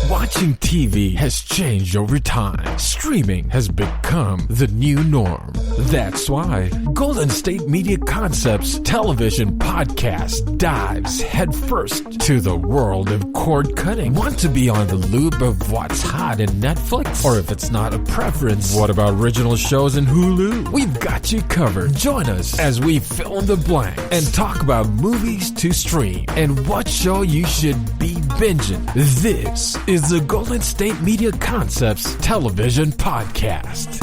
Watching TV has changed over time. Streaming has become the new norm. That's why Golden State Media Concepts television podcast dives headfirst to the world of cord cutting. Want to be on the loop of what's hot in Netflix? Or if it's not a preference, what about original shows in Hulu? We've got you covered. Join us as we fill in the blanks and talk about movies to stream and what show you should be binging. This is the Golden State Media Concepts television podcast.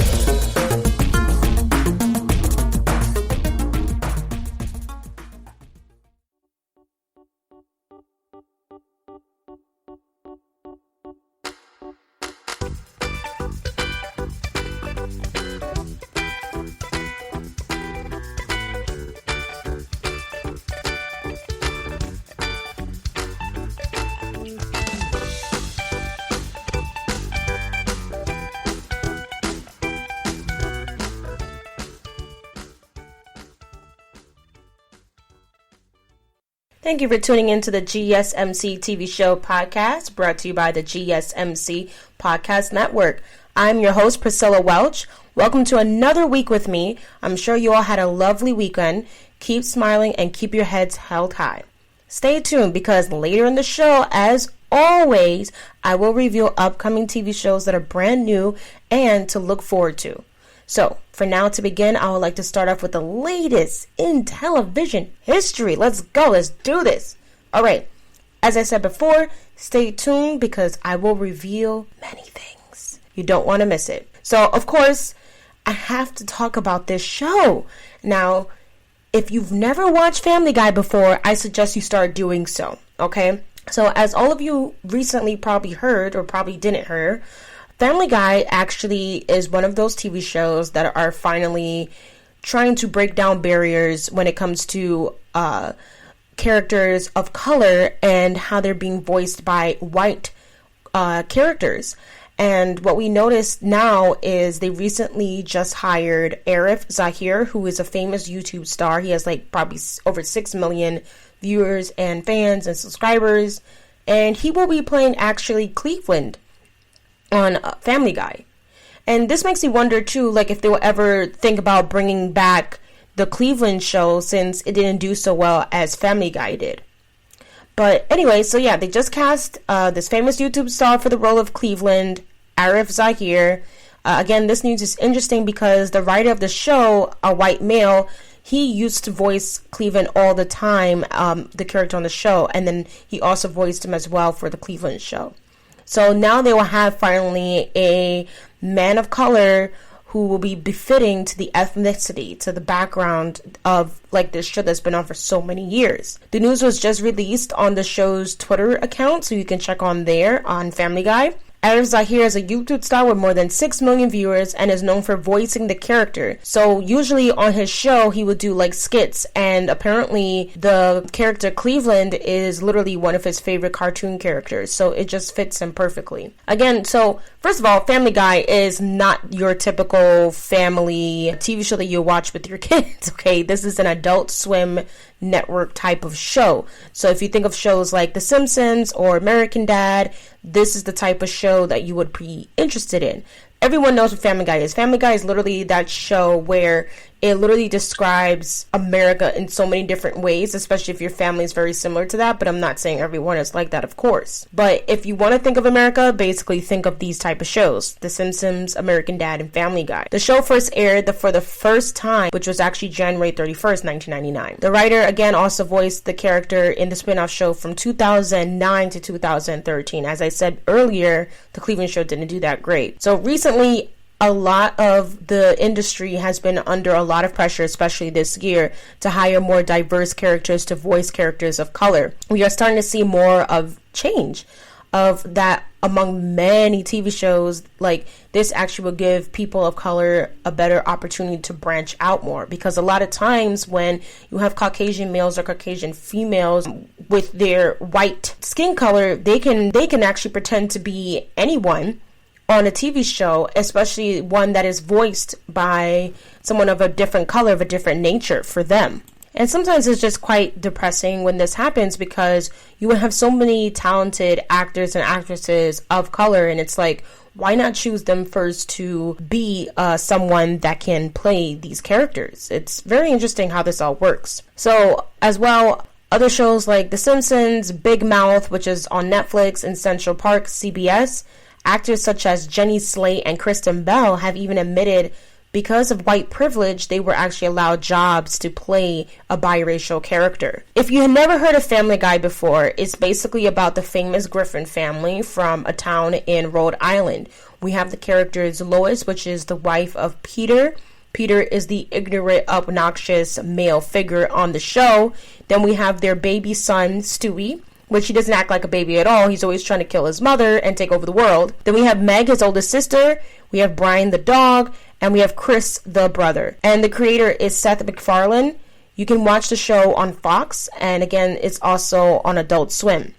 Thank you for tuning into the GSMC TV show podcast brought to you by the GSMC Podcast Network. I'm your host, Priscilla Welch. Welcome to another week with me. I'm sure you all had a lovely weekend. Keep smiling and keep your heads held high. Stay tuned because later in the show, as always, I will reveal upcoming TV shows that are brand new and to look forward to. So, for now to begin, I would like to start off with the latest in television history. Let's go. Let's do this. All right. As I said before, stay tuned because I will reveal many things. You don't want to miss it. So, of course, I have to talk about this show. Now, if you've never watched Family Guy before, I suggest you start doing so. Okay? So, as all of you recently probably heard or probably didn't hear, Family Guy actually is one of those TV shows that are finally trying to break down barriers when it comes to characters of color and how they're being voiced by white characters. And what we noticed now is they recently just hired Arif Zahir, who is a famous YouTube star. He has like probably over 6 million viewers and fans and subscribers. And he will be playing actually Cleveland on Family Guy. And this makes me wonder too, like if they will ever think about bringing back the Cleveland show since it didn't do so well as Family Guy did. But anyway, so yeah, they just cast this famous YouTube star for the role of Cleveland, Arif Zahir. Again, this news is interesting because the writer of the show, a white male, he used to voice Cleveland all the time, the character on the show, and then he also voiced him as well for the Cleveland show. So now they will have finally a man of color who will be befitting to the ethnicity, to the background of like this show that's been on for so many years. The news was just released on the show's Twitter account, so you can check on there on Family Guy. Arif Zahir is a YouTube star with more than 6 million viewers and is known for voicing the character. So usually on his show, he would do like skits, and apparently the character Cleveland is literally one of his favorite cartoon characters. So it just fits him perfectly. Again, so first of all, Family Guy is not your typical family TV show that you watch with your kids, okay? This is an Adult Swim network type of show. So if you think of shows like The Simpsons or American Dad, this is the type of show that you would be interested in. Everyone knows what Family Guy is. Family Guy is literally that show where it literally describes America in so many different ways, especially if your family is very similar to that. But I'm not saying everyone is like that, of course. But if you want to think of America, basically think of these type of shows: The Simpsons, American Dad, and Family Guy. The show first aired for the first time, which was actually January 31st, 1999. The writer, again, also voiced the character in the spin-off show from 2009 to 2013. As I said earlier, the Cleveland show didn't do that great. So recently, a lot of the industry has been under a lot of pressure, especially this year, to hire more diverse characters to voice characters of color. We are starting to see more of change of that among many TV shows. Like this actually will give people of color a better opportunity to branch out more, because a lot of times when you have Caucasian males or Caucasian females with their white skin color, they can actually pretend to be anyone on a TV show, especially one that is voiced by someone of a different color, of a different nature for them. And sometimes it's just quite depressing when this happens, because you would have so many talented actors and actresses of color, and it's like, why not choose them first to be someone that can play these characters? It's very interesting how this all works. So as well, other shows like The Simpsons, Big Mouth, which is on Netflix, and Central Park, CBS, actors such as Jenny Slate and Kristen Bell have even admitted because of white privilege, they were actually allowed jobs to play a biracial character. If you had never heard of Family Guy before, it's basically about the famous Griffin family from a town in Rhode Island. We have the characters Lois, which is the wife of Peter. Peter is the ignorant, obnoxious male figure on the show. Then we have their baby son, Stewie, which he doesn't act like a baby at all. He's always trying to kill his mother and take over the world. Then we have Meg, his oldest sister. We have Brian the dog. And we have Chris the brother. And the creator is Seth MacFarlane. You can watch the show on Fox. And again, it's also on Adult Swim.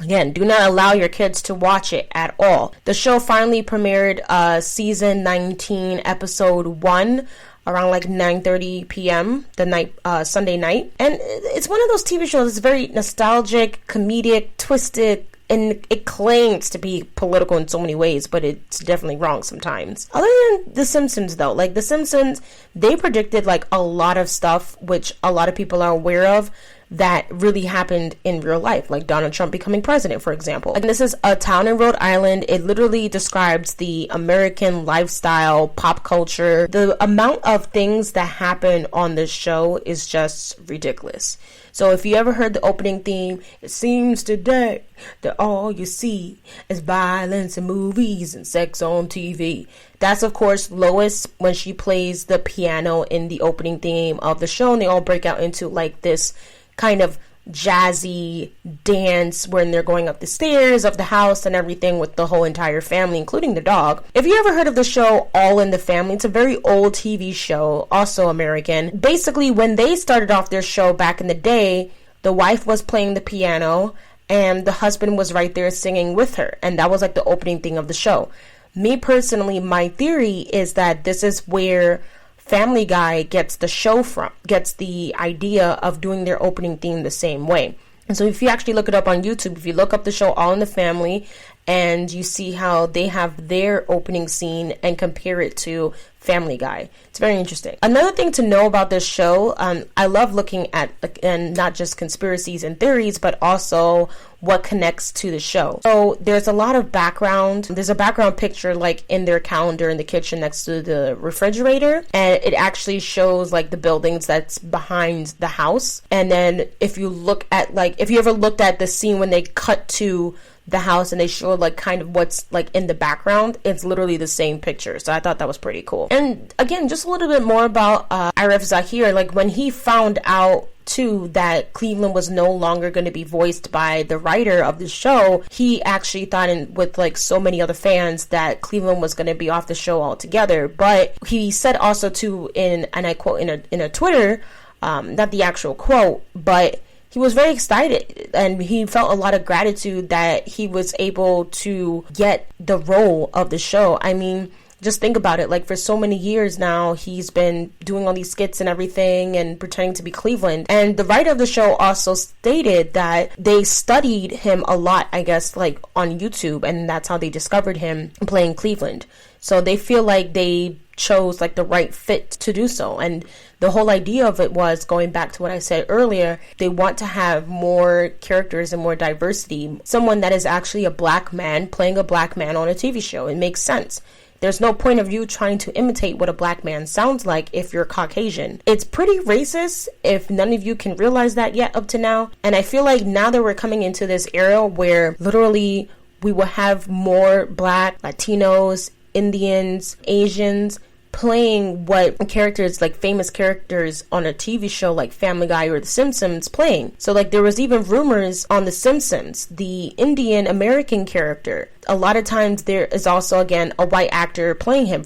Again, do not allow your kids to watch it at all. The show finally premiered season 19, episode 1, around like 9:30 p.m. the night Sunday night. And it's one of those TV shows that's very nostalgic, comedic, twisted, and it claims to be political in so many ways, but it's definitely wrong sometimes. Other than The Simpsons, though, like The Simpsons, they predicted like a lot of stuff which a lot of people are aware of that really happened in real life, like Donald Trump becoming president, for example. And this is a town in Rhode Island. It literally describes the American lifestyle, pop culture. The amount of things that happen on this show is just ridiculous. So if you ever heard the opening theme, it seems today that all you see is violence in movies and sex on TV. That's, of course, Lois when she plays the piano in the opening theme of the show, and they all break out into like this kind of jazzy dance when they're going up the stairs of the house and everything with the whole entire family, including the dog. If you ever heard of the show All in the Family, it's a very old TV show, also American. Basically, when they started off their show back in the day, the wife was playing the piano and the husband was right there singing with her, and that was like the opening thing of the show. Me personally, my theory is that this is where Family Guy gets the show from, gets the idea of doing their opening theme the same way. And so if you actually look it up on YouTube, if you look up the show All in the Family and you see how they have their opening scene and compare it to Family Guy, it's very interesting. Another thing to know about this show, I love looking at, and not just conspiracies and theories, but also what connects to the show. So there's a lot of background. There's a background picture like in their calendar in the kitchen next to the refrigerator, and it actually shows like the buildings that's behind the house. And then if you look at like, if you ever looked at the scene when they cut to the house and they show like kind of what's like in the background, it's literally the same picture. So I thought that was pretty cool. And again, just a little bit more about Arif Zahir. Like when he found out too that Cleveland was no longer going to be voiced by the writer of the show, he actually thought, with like so many other fans, that Cleveland was going to be off the show altogether. But he said also too, and I quote in a Twitter, not the actual quote, but he was very excited and he felt a lot of gratitude that he was able to get the role of the show. I mean, just think about it. Like for so many years now, he's been doing all these skits and everything and pretending to be Cleveland. And the writer of the show also stated that they studied him a lot, I guess, like on YouTube. And that's how they discovered him playing Cleveland. So they feel like they chose like the right fit to do so. And the whole idea of it was, going back to what I said earlier, they want to have more characters and more diversity. Someone that is actually a black man playing a black man on a TV show. It makes sense. There's no point of you trying to imitate what a black man sounds like if you're Caucasian. It's pretty racist if none of you can realize that yet up to now. And I feel like now that we're coming into this era where literally we will have more black, Latinos, Indians, Asians playing what characters, like famous characters on a TV show like Family Guy or The Simpsons playing. So like there was even rumors on The Simpsons, the Indian American character. A lot of times there is also, again, a white actor playing him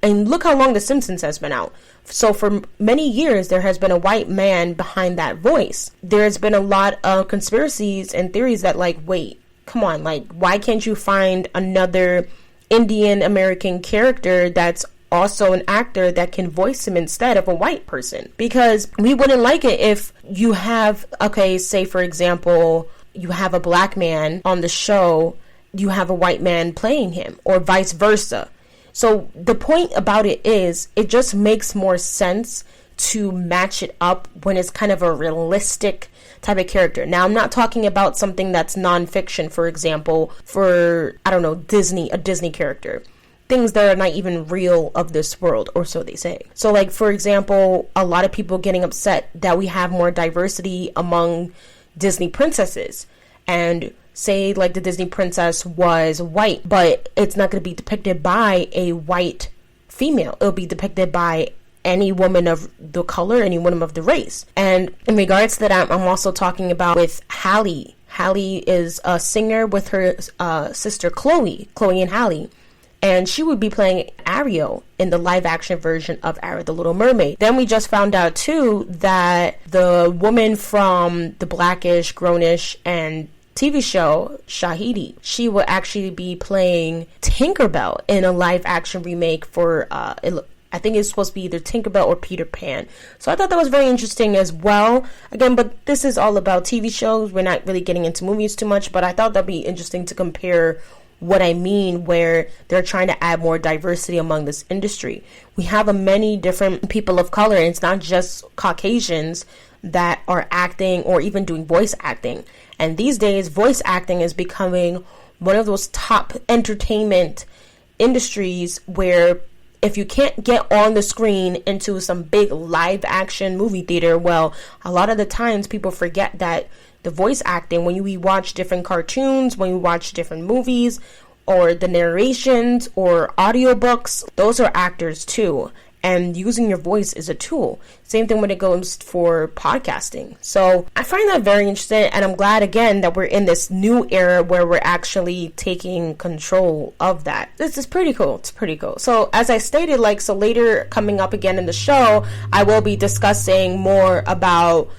and look how long The Simpsons has been out. So for many years, there has been a white man behind that voice. There's been a lot of conspiracies and theories that like, wait, come on, like why can't you find another Indian American character that's also an actor that can voice him instead of a white person. Because we wouldn't like it if you have, okay, say for example, you have a black man on the show, you have a white man playing him, or vice versa. So the point about it is, it just makes more sense to match it up when it's kind of a realistic type of character. Now, I'm not talking about something that's nonfiction, for example, for, I don't know, a Disney character. Things that are not even real of this world, or so they say. So, like, for example, a lot of people getting upset that we have more diversity among Disney princesses. And say, like, the Disney princess was white, but it's not going to be depicted by a white female. It'll be depicted by any woman of the color, any woman of the race. And in regards to that, I'm also talking about with Halle. Halle is a singer with her sister Chloe and Halle. And she would be playing Ariel in the live action version of Ariel the Little Mermaid. Then we just found out too that the woman from the Blackish, Grownish, and TV show, Shahidi, she will actually be playing Tinkerbell in a live action remake for I think it's supposed to be either Tinkerbell or Peter Pan. So I thought that was very interesting as well. Again, but this is all about TV shows. We're not really getting into movies too much, but I thought that'd be interesting to compare what I mean where they're trying to add more diversity among this industry. We have many different people of color, and it's not just Caucasians that are acting or even doing voice acting. And these days, voice acting is becoming one of those top entertainment industries where if you can't get on the screen into some big live action movie theater, well, a lot of the times people forget that the voice acting, when we watch different cartoons, when we watch different movies, or the narrations or audiobooks, those are actors too. And using your voice is a tool. Same thing when it goes for podcasting. So I find that very interesting, and I'm glad again that we're in this new era where we're actually taking control of that. This is pretty cool. It's pretty cool. So as I stated, so later coming up again in the show, I will be discussing more about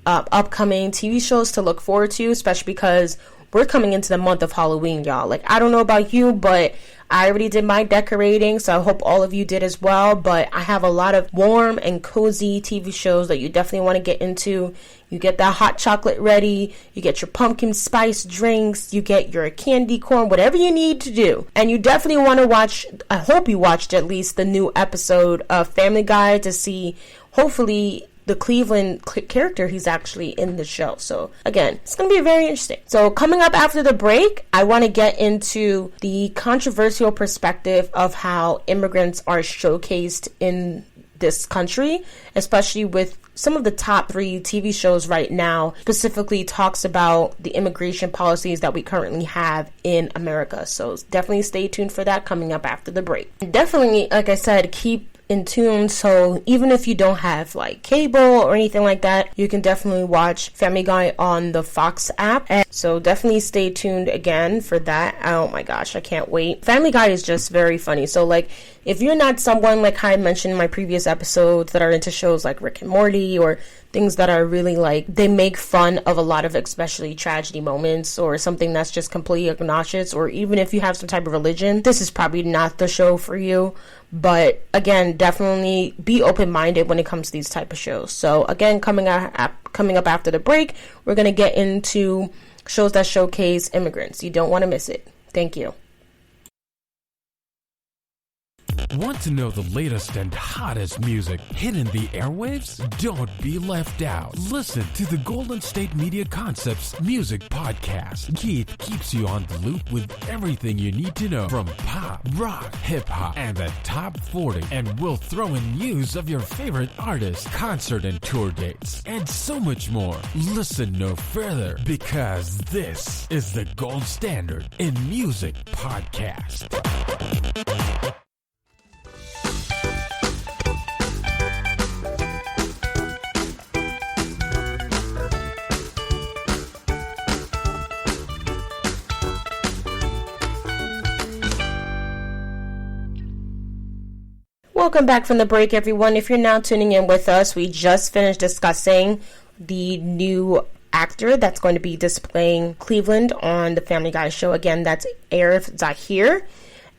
upcoming TV shows to look forward to, especially because we're coming into the month of Halloween, y'all. I don't know about you, but I already did my decorating, so I hope all of you did as well. But I have a lot of warm and cozy TV shows that you definitely want to get into. You get that hot chocolate ready, you get your pumpkin spice drinks, you get your candy corn, whatever you need to do. And you definitely want to watch, I hope you watched at least the new episode of Family Guy to see, hopefully, the Cleveland character he's actually in the show. So again, it's going to be very interesting. So coming up after the break, I want to get into the controversial perspective of how immigrants are showcased in this country, especially with some of the top 3 TV shows right now, specifically talks about the immigration policies that we currently have in America. So definitely stay tuned for that coming up after the break. Definitely, like I said, keep in tune, so even if you don't have cable or anything like that, you can definitely watch Family Guy on the Fox app. And so definitely stay tuned again for that. Oh my gosh, I can't wait. Family Guy is just very funny. So if you're not someone like I mentioned in my previous episodes that are into shows like Rick and Morty or things that are really they make fun of a lot of especially tragedy moments or something that's just completely obnoxious, or even if you have some type of religion, this is probably not the show for you. But again, definitely be open-minded when it comes to these type of shows. So again, coming up after the break, we're going to get into shows that showcase immigrants. You don't want to miss it. Thank you. Want to know the latest and hottest music hitting the airwaves? Don't be left out. Listen to the Golden State Media Concepts Music Podcast. Keith keeps you on the loop with everything you need to know from pop, rock, hip-hop, and the top 40. And we'll throw in news of your favorite artists, concert and tour dates, and so much more. Listen no further, because this is the gold standard in music podcast. Welcome back from the break, everyone. If you're now tuning in with us, we just finished discussing the new actor that's going to be displaying Cleveland on the Family Guy show. Again, that's Arif Zahir.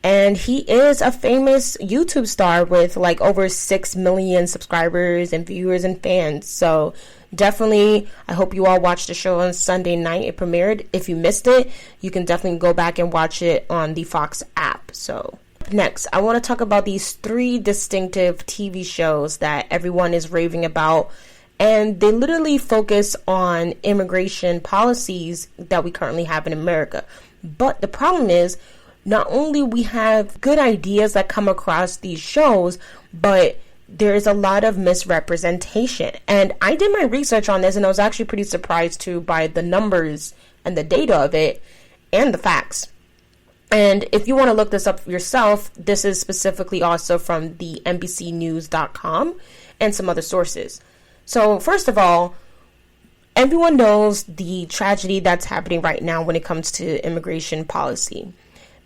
And he is a famous YouTube star with like over 6 million subscribers and viewers and fans. So definitely, I hope you all watched the show on Sunday night. It premiered. If you missed it, you can definitely go back and watch it on the Fox app. So next, I want to talk about these 3 distinctive TV shows that everyone is raving about. And they literally focus on immigration policies that we currently have in America. But the problem is, not only we have good ideas that come across these shows, but there's a lot of misrepresentation. And I did my research on this, and I was actually pretty surprised too by the numbers and the data of it and the facts. And if you want to look this up yourself, this is specifically also from the NBCnews.com and some other sources. So first of all, everyone knows the tragedy that's happening right now when it comes to immigration policy.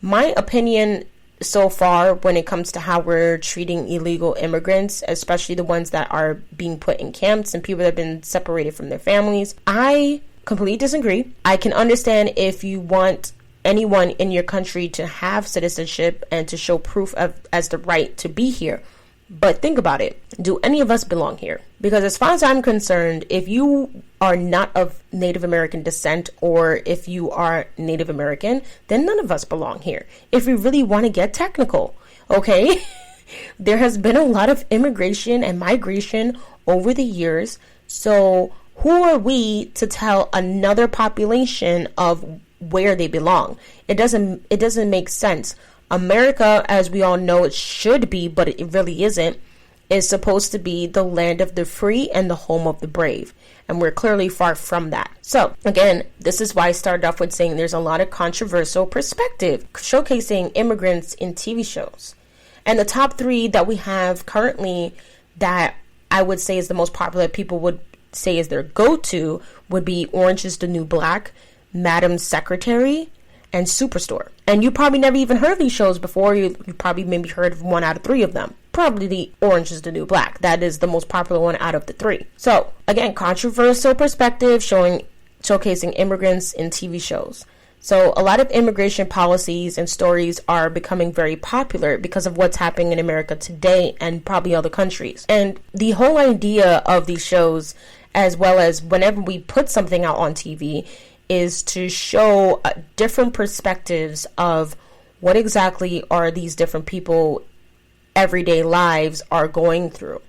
My opinion so far when it comes to how we're treating illegal immigrants, especially the ones that are being put in camps and people that have been separated from their families, I completely disagree. I can understand if you want anyone in your country to have citizenship and to show proof of as the right to be here. But think about it. Do any of us belong here? Because as far as I'm concerned, if you are not of Native American descent or if you are Native American, then none of us belong here. If we really want to get technical, okay? There has been a lot of immigration and migration over the years. So who are we to tell another population of where they belong? It doesn't make sense. America, as we all know, it should be, but it really isn't, is supposed to be the land of the free and the home of the brave. And we're clearly far from that. So, again, this is why I started off with saying there's a lot of controversial perspective showcasing immigrants in TV shows. And the top 3 that we have currently that I would say is the most popular, people would say is their go-to, would be Orange is the New Black, Madam Secretary, and Superstore. And you probably never even heard of these shows before. You probably maybe heard of 1 out of 3 of them. Probably the Orange is the New Black. That is the most popular one out of the 3. So again, controversial perspective showcasing immigrants in TV shows. So a lot of immigration policies and stories are becoming very popular because of what's happening in America today and probably other countries. And the whole idea of these shows, as well as whenever we put something out on TV, is to show different perspectives of what exactly are these different people everyday lives are going through.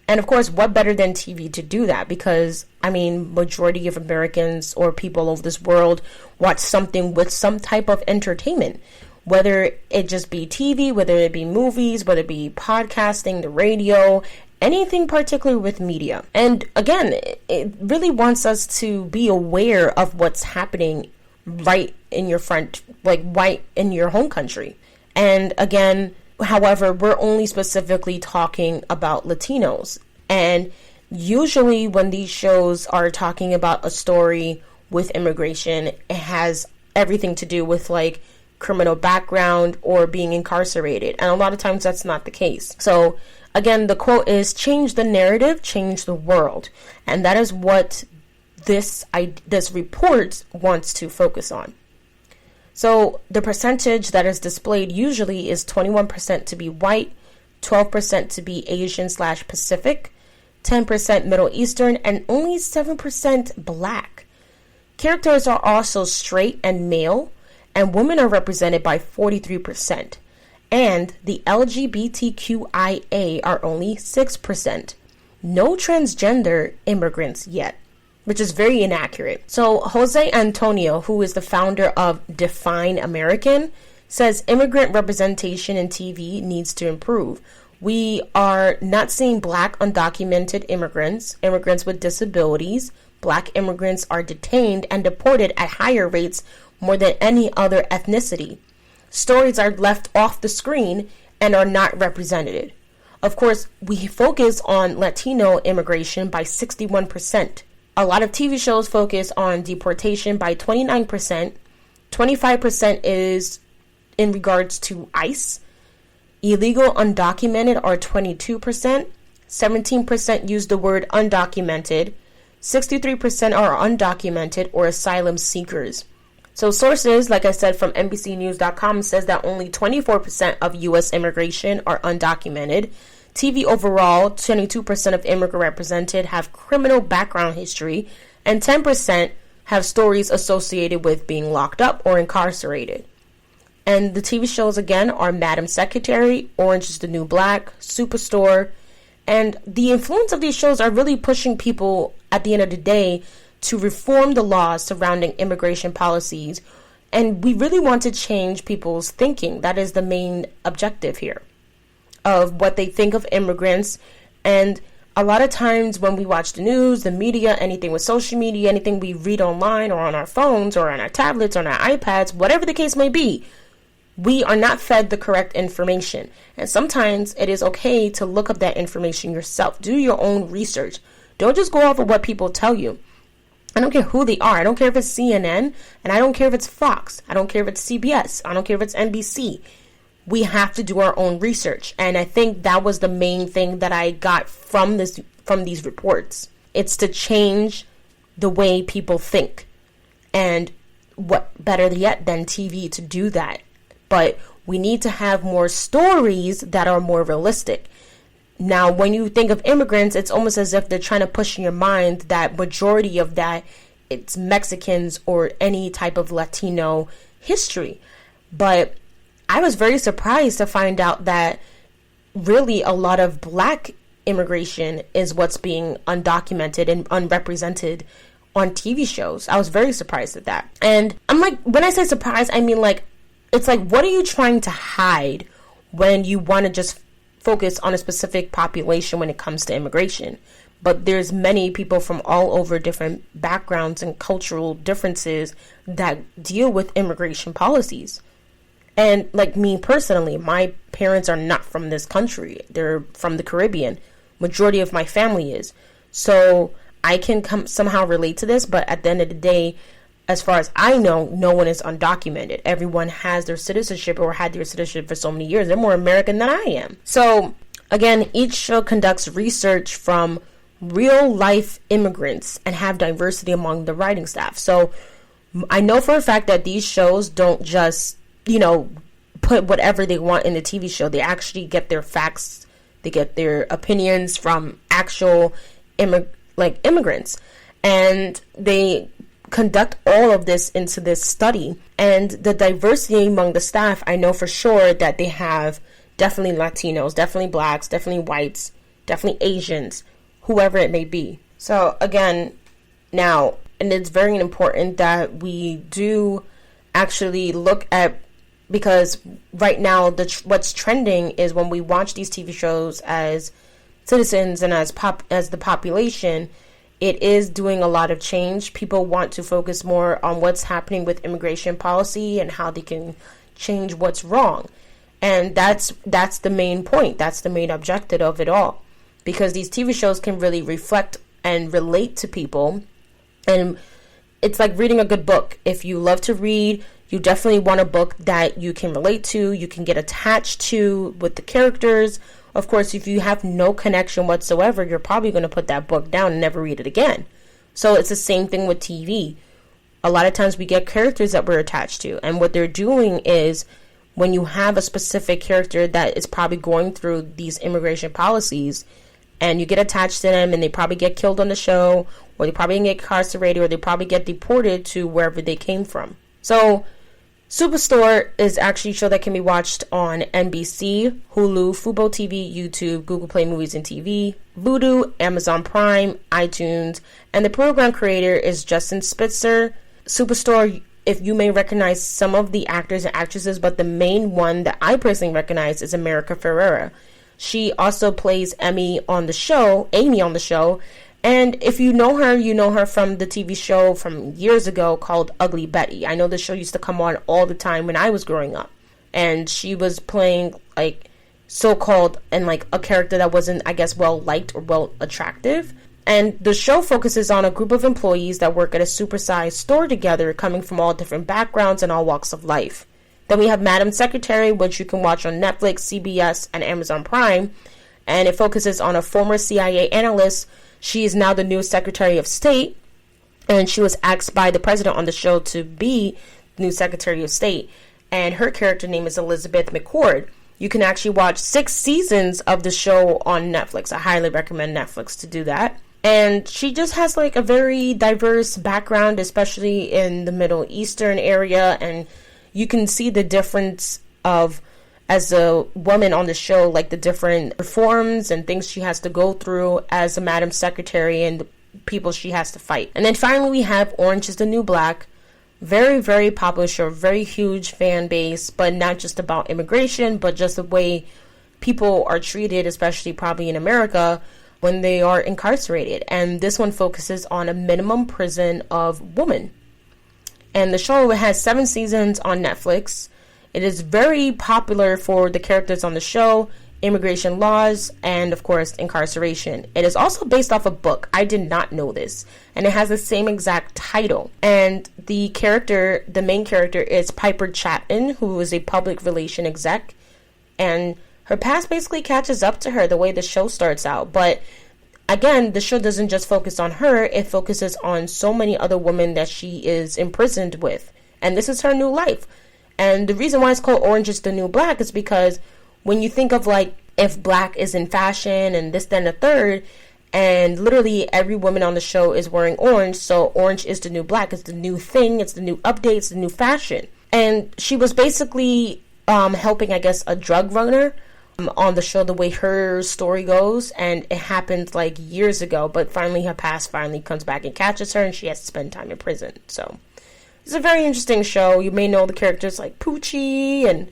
And of course, what better than TV to do that? Because, I mean, majority of Americans or people over this world watch something with some type of entertainment, whether it just be TV, whether it be movies, whether it be podcasting, the radio, anything particular with media. And again, it really wants us to be aware of what's happening right in your front, like right in your home country. And again, however, we're only specifically talking about Latinos. And usually when these shows are talking about a story with immigration, it has everything to do with like criminal background or being incarcerated. And a lot of times that's not the case. So again, the quote is, change the narrative, change the world. And that is what this report wants to focus on. So the percentage that is displayed usually is 21% to be white, 12% to be Asian/Pacific, 10% Middle Eastern, and only 7% black. Characters are also straight and male, and women are represented by 43%. And the LGBTQIA are only 6%. No transgender immigrants yet, which is very inaccurate. So Jose Antonio, who is the founder of Define American, says immigrant representation in TV needs to improve. We are not seeing black undocumented immigrants, immigrants with disabilities. Black immigrants are detained and deported at higher rates more than any other ethnicity. Stories are left off the screen and are not represented. Of course, we focus on Latino immigration by 61%. A lot of TV shows focus on deportation by 29%. 25% is in regards to ICE. Illegal undocumented are 22%. 17% use the word undocumented. 63% are undocumented or asylum seekers. So sources, like I said, from NBCnews.com says that only 24% of U.S. immigration are undocumented. TV overall, 22% of immigrant represented have criminal background history, and 10% have stories associated with being locked up or incarcerated. And the TV shows, again, are Madam Secretary, Orange is the New Black, Superstore, and the influence of these shows are really pushing people, at the end of the day, to reform the laws surrounding immigration policies. And we really want to change people's thinking. That is the main objective here, of what they think of immigrants. And a lot of times when we watch the news, the media, anything with social media, anything we read online or on our phones or on our tablets or on our iPads, whatever the case may be, we are not fed the correct information. And sometimes it is okay to look up that information yourself. Do your own research. Don't just go off of what people tell you. I don't care who they are. I don't care if it's CNN, and I don't care if it's Fox. I don't care if it's CBS. I don't care if it's NBC. We have to do our own research. And I think that was the main thing that I got from these reports. It's to change the way people think. And what better yet than TV to do that? But we need to have more stories that are more realistic. Now, when you think of immigrants, it's almost as if they're trying to push in your mind that majority of that, it's Mexicans or any type of Latino history. But I was very surprised to find out that really a lot of Black immigration is what's being undocumented and unrepresented on TV shows. I was very surprised at that. And I'm like, when I say surprised, I mean like, it's like, what are you trying to hide when you want to just focus on a specific population when it comes to immigration? But there's many people from all over different backgrounds and cultural differences that deal with immigration policies. And like me personally, my parents are not from this country. They're from the Caribbean. Majority of my family is. So I can somehow relate to this, but at the end of the day, as far as I know, no one is undocumented. Everyone has their citizenship or had their citizenship for so many years. They're more American than I am. So again, each show conducts research from real life immigrants and have diversity among the writing staff. So I know for a fact that these shows don't just, put whatever they want in the TV show. They actually get their facts. They get their opinions from actual immigrants. And they conduct all of this into this study. And the diversity among the staff, I know for sure that they have definitely Latinos, definitely Blacks, definitely whites, definitely Asians, whoever it may be. So again, now, and it's very important that we do actually look at, because right now what's trending is when we watch these TV shows as citizens and as the population, it is doing a lot of change. People want to focus more on what's happening with immigration policy and how they can change what's wrong. And that's the main point. That's the main objective of it all. Because these TV shows can really reflect and relate to people. And it's like reading a good book. If you love to read, you definitely want a book that you can relate to, you can get attached to with the characters. Of course, if you have no connection whatsoever, you're probably going to put that book down and never read it again. So it's the same thing with TV. A lot of times we get characters that we're attached to. And what they're doing is when you have a specific character that is probably going through these immigration policies and you get attached to them and they probably get killed on the show, or they probably get incarcerated, or they probably get deported to wherever they came from. So Superstore is actually a show that can be watched on NBC, Hulu, Fubo TV, YouTube, Google Play Movies and TV, Vudu, Amazon Prime, iTunes, and the program creator is Justin Spitzer. Superstore, if you may recognize some of the actors and actresses, but the main one that I personally recognize is America Ferrera. She also plays Amy on the show, and if you know her from the TV show from years ago called Ugly Betty. I know the show used to come on all the time when I was growing up. And she was playing like so-called and like a character that wasn't, I guess, well liked or well attractive. And the show focuses on a group of employees that work at a supersized store together, coming from all different backgrounds and all walks of life. Then we have Madam Secretary, which you can watch on Netflix, CBS, and Amazon Prime. And it focuses on a former CIA analyst. She is now the new Secretary of State, and she was asked by the president on the show to be new Secretary of State, and her character name is Elizabeth McCord. You can actually watch 6 seasons of the show on Netflix. I highly recommend Netflix to do that. And she just has like a very diverse background, especially in the Middle Eastern area, and you can see the difference of, as a woman on the show, like the different reforms and things she has to go through as a Madam Secretary and the people she has to fight. And then finally we have Orange is the New Black. Very, very popular show, very huge fan base, but not just about immigration, but just the way people are treated, especially probably in America, when they are incarcerated. And this one focuses on a minimum prison of women. And the show has 7 seasons on Netflix. It is very popular for the characters on the show, immigration laws, and of course incarceration. It is also based off a book. I did not know this, and it has the same exact title. And the main character is Piper Chapman, who is a public relation exec, and her past basically catches up to her the way the show starts out. But again, the show doesn't just focus on her, it focuses on so many other women that she is imprisoned with, and this is her new life. And the reason why it's called Orange is the New Black is because when you think of like if black is in fashion and this, then the third, and literally every woman on the show is wearing orange, so orange is the new black. It's the new thing. It's the new update. It's the new fashion. And she was basically helping, I guess, a drug runner on the show, the way her story goes. And it happened like years ago, but finally her past finally comes back and catches her, and she has to spend time in prison. So it's a very interesting show. You may know the characters like Poochie and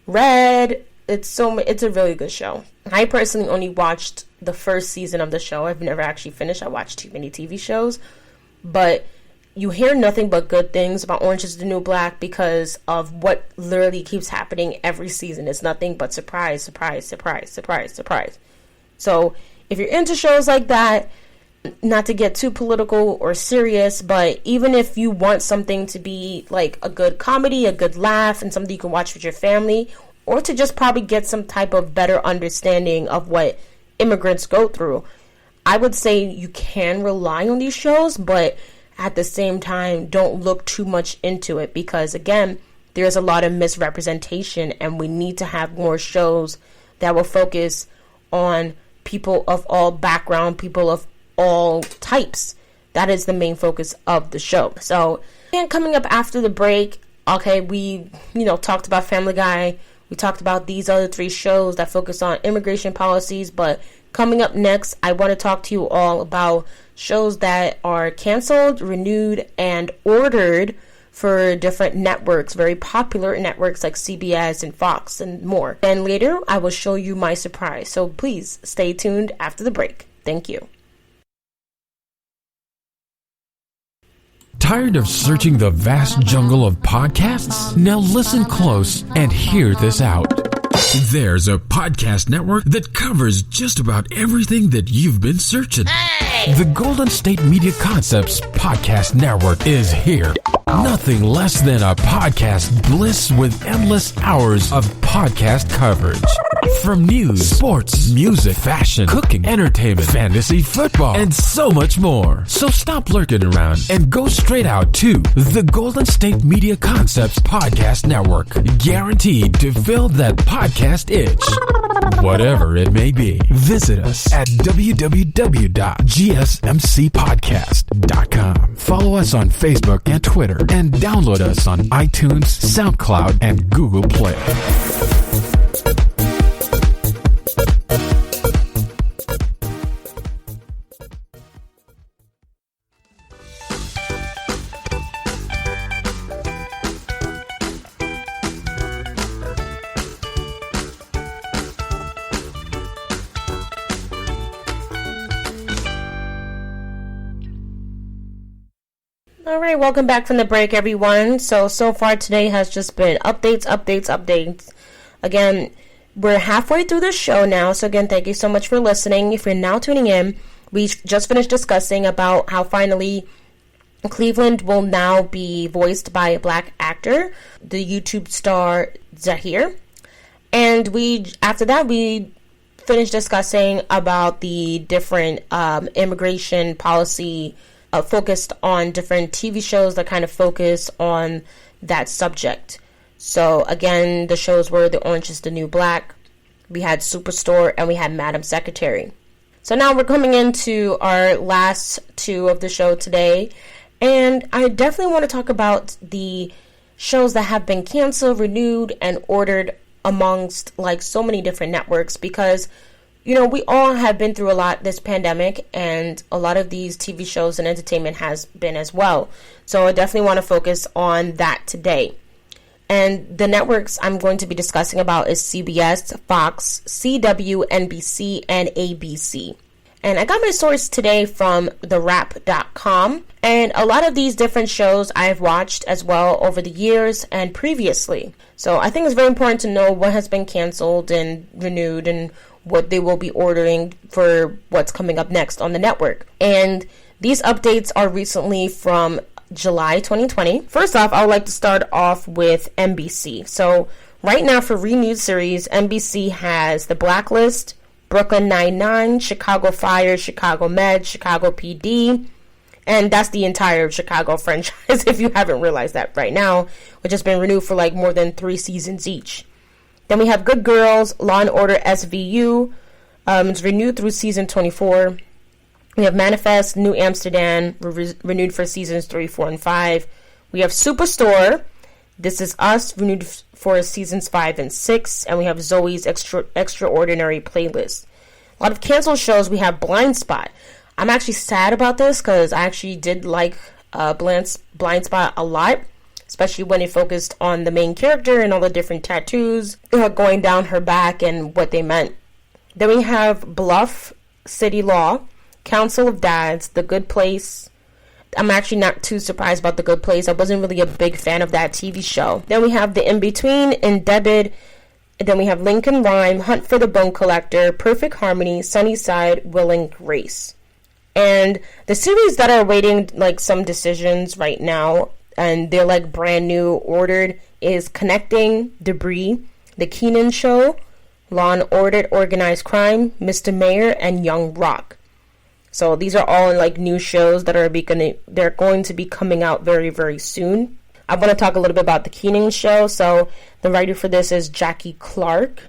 Red. It's a really good show. I personally only watched the first season of the show. I've never actually finished. I watched too many TV shows. But you hear nothing but good things about Orange is the New Black because of what literally keeps happening every season. It's nothing but surprise, surprise, surprise, surprise, surprise. So if you're into shows like that, not to get too political or serious, but even if you want something to be like a good comedy, a good laugh, and something you can watch with your family, or to just probably get some type of better understanding of what immigrants go through, I would say you can rely on these shows, but at the same time, don't look too much into it because, again, there's a lot of misrepresentation, and we need to have more shows that will focus on people of all background, people of all types. That is the main focus of the show. So, and coming up after the break, okay, we, talked about Family Guy. We talked about these other 3 shows that focus on immigration policies, but coming up next, I want to talk to you all about shows that are canceled, renewed, and ordered for different networks, very popular networks like CBS and Fox and more. And later, I will show you my surprise. So please stay tuned after the break. Thank you. Tired of searching the vast jungle of podcasts? Now listen close and hear this out. There's a podcast network that covers just about everything that you've been searching. Hey! The Golden State Media Concepts Podcast Network is here. Nothing less than a podcast bliss with endless hours of podcast coverage. From news, sports, music, fashion, cooking, entertainment, fantasy, football, and so much more. So stop lurking around and go straight out to the Golden State Media Concepts Podcast Network. Guaranteed to fill that podcast itch. Whatever it may be. Visit us at www.gsmcpodcast.com. Follow us on Facebook and Twitter, and download us on iTunes, SoundCloud, and Google Play. Alright, welcome back from the break, everyone. So far today has just been updates. Again, we're halfway through the show now, so again, thank you so much for listening. If you're now tuning in, we just finished discussing about how finally Cleveland will now be voiced by a black actor, the YouTube star Zahir. And after that, we finished discussing about the different immigration policy focused on different TV shows that kind of focus on that subject. So again, the shows were The Orange is the New Black, we had Superstore, and we had Madam Secretary. So now we're coming into our last two of the show today, and I definitely want to talk about the shows that have been canceled, renewed, and ordered amongst like so many different networks, because you know, we all have been through a lot this pandemic, and a lot of these TV shows and entertainment has been as well. So I definitely want to focus on that today. And the networks I'm going to be discussing about is CBS, Fox, CW, NBC, and ABC. And I got my source today from TheWrap.com. And a lot of these different shows I've watched as well over the years and previously. So I think it's very important to know what has been canceled and renewed and what they will be ordering for what's coming up next on the network. And these updates are recently from July 2020. First off, I would like to start off with NBC. So right now for renewed series, NBC has The Blacklist, Brooklyn Nine-Nine, Chicago Fire, Chicago Med, Chicago PD, and that's the entire Chicago franchise if you haven't realized that right now, which has been renewed for like more than 3 seasons each. Then we have Good Girls, Law & Order SVU, it's renewed through season 24. We have Manifest, New Amsterdam, renewed for seasons 3, 4, and 5. We have Superstore, This Is Us, renewed for seasons 5 and 6. And we have Zoe's Extraordinary Playlist. A lot of canceled shows, we have Blind Spot. I'm actually sad about this because I actually did like Blind Spot a lot, especially when it focused on the main character and all the different tattoos going down her back and what they meant. Then we have Bluff, City Law, Council of Dads, The Good Place. I'm actually not too surprised about The Good Place. I wasn't really a big fan of that TV show. Then we have The In-Between, Indebted. Then we have Lincoln Rhyme, Hunt for the Bone Collector, Perfect Harmony, Sunnyside, Will and Grace. And the series that are waiting like some decisions right now, and they're like brand new ordered, is Connecting, Debris, The Kenan Show, Law and Order, Organized Crime, Mr. Mayor, and Young Rock. So these are all like new shows that they're going to be coming out very, very soon. I want to talk a little bit about The Kenan Show. So the writer for this is Jackie Clark.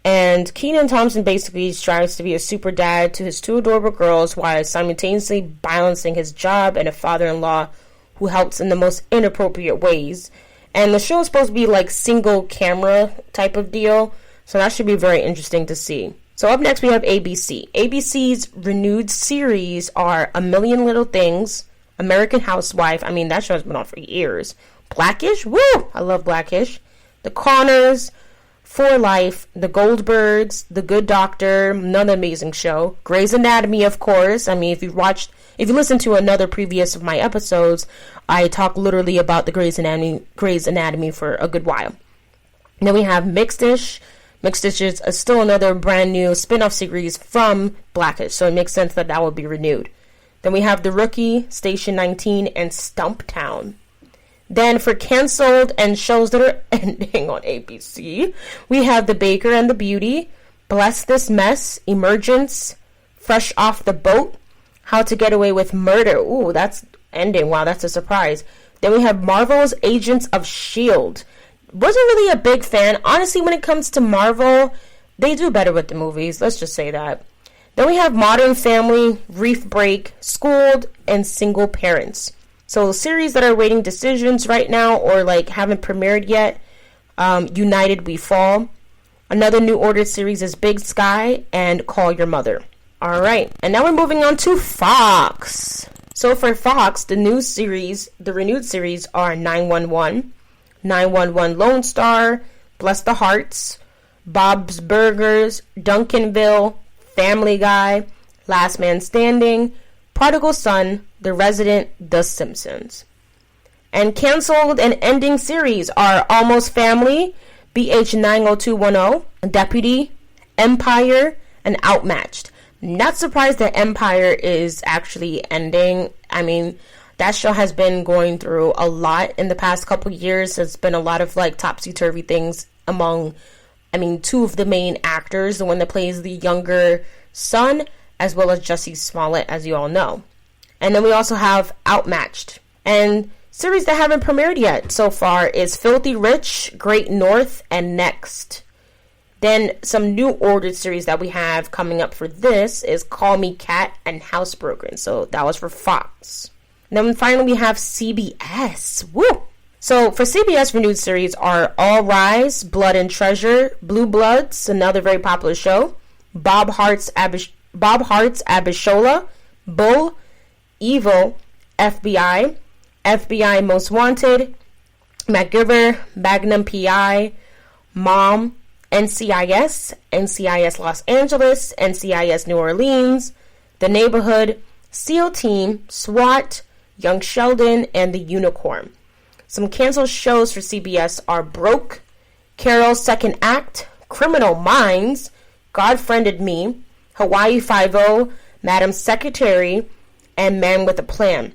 And Kenan Thompson basically strives to be a super dad to his 2 adorable girls while simultaneously balancing his job and a father-in-law who helps in the most inappropriate ways. And the show is supposed to be like single camera type of deal. So that should be very interesting to see. So up next we have ABC. ABC's renewed series are A Million Little Things, American Housewife. I mean, that show has been on for years. Blackish, woo! I love Blackish. The Conners, For Life, The Goldbergs, The Good Doctor, another amazing show. Grey's Anatomy, of course. I mean, if you listen to another previous of my episodes, I talk literally about the Grey's Anatomy for a good while. Then we have Mixed-ish. Mixed-ish is still another brand new spin-off series from Blackish, so it makes sense that would be renewed. Then we have The Rookie, Station 19, and Stumptown. Then for canceled and shows that are ending on ABC, we have The Baker and the Beauty, Bless This Mess, Emergence, Fresh Off the Boat, How to Get Away with Murder. Ooh, that's ending. Wow, that's a surprise. Then we have Marvel's Agents of S.H.I.E.L.D. Wasn't really a big fan. Honestly, when it comes to Marvel, they do better with the movies. Let's just say that. Then we have Modern Family, Reef Break, Schooled, and Single Parents. So series that are waiting decisions right now or like haven't premiered yet. United We Fall. Another new ordered series is Big Sky and Call Your Mother. All right. And now we're moving on to Fox. So for Fox, the renewed series are 911. 911 Lone Star, Bless the Hearts, Bob's Burgers, Duncanville, Family Guy, Last Man Standing, Prodigal Son, The Resident, The Simpsons. And canceled and ending series are Almost Family, BH 90210, Deputy, Empire, and Outmatched. Not surprised that Empire is actually ending. I mean, that show has been going through a lot in the past couple years. There's been a lot of like topsy-turvy things among, 2 of the main actors, the one that plays the younger son, as well as Jussie Smollett, as you all know. And then we also have Outmatched. And Series that haven't premiered yet so far is Filthy Rich, Great North, and Next. Then some new ordered series that we have coming up for this is Call Me Kat and Housebroken. So that was for Fox. And then finally we have CBS. Woo! So for CBS renewed series are All Rise, Blood and Treasure, Blue Bloods, another very popular show, Bob Hart's Abishola, Bull, Evil, FBI, FBI Most Wanted, MacGyver, Magnum PI, Mom, NCIS, NCIS Los Angeles, NCIS New Orleans, The Neighborhood, SEAL Team, SWAT, Young Sheldon, and The Unicorn. Some canceled shows for CBS are Broke, Carol's Second Act, Criminal Minds, God Friended Me, Hawaii Five-0, Madam Secretary, and Man with a Plan.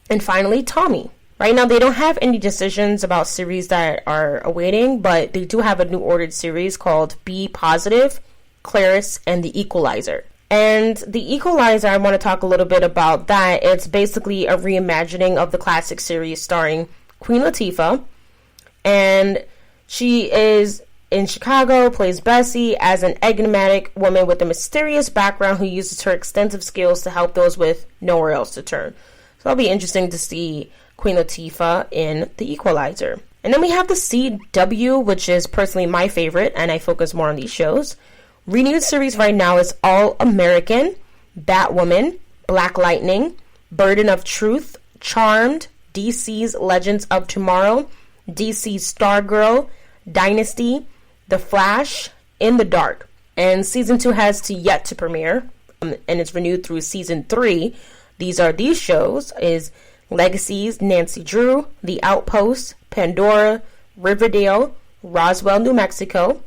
And finally, Tommy. Right now, they don't have any decisions about series that are awaiting, but they do have a new ordered series called Be Positive, Clarice, and The Equalizer. And The Equalizer, I want to talk a little bit about that. It's basically a reimagining of the classic series starring Queen Latifah. And she is in Chicago, plays Bessie as an enigmatic woman with a mysterious background who uses her extensive skills to help those with nowhere else to turn. So it'll be interesting to see Queen Latifah in The Equalizer. And then we have the CW, which is personally my favorite, and I focus more on these shows. Renewed series right now is All American, Batwoman, Black Lightning, Burden of Truth, Charmed, DC's Legends of Tomorrow, DC's Stargirl, Dynasty, The Flash, In the Dark. And season 2 has yet to premiere, and it's renewed through season 3. These shows is Legacies, Nancy Drew, The Outpost, Pandora, Riverdale, Roswell, New Mexico.